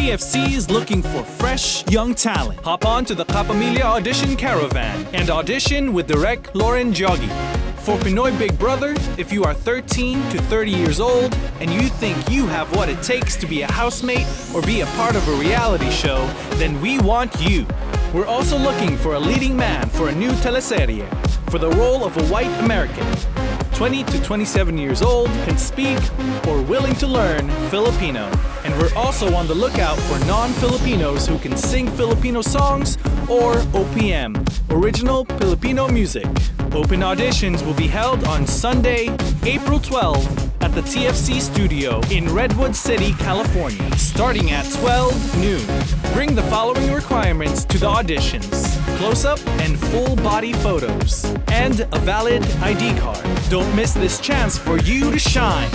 TFC is looking for fresh, young talent. Hop on to the Kapamilya Audition Caravan and audition with Direk Lauren Jogi. For Pinoy Big Brother, if you are 13 to 30 years old and you think you have what it takes to be a housemate or be a part of a reality show, then we want you. We're also looking for a leading man for a new teleserye for the role of a white American. 20 to 27 years old, can speak or willing to learn Filipino. And we're also on the lookout for non-Filipinos who can sing Filipino songs or OPM, Original Filipino Music. Open auditions will be held on Sunday, April 12 at the TFC studio in Redwood City, California, starting at 12 noon. Bring the following requirements to the auditions: close-up and full-body photos, and a valid ID card. Don't miss this chance for you to shine.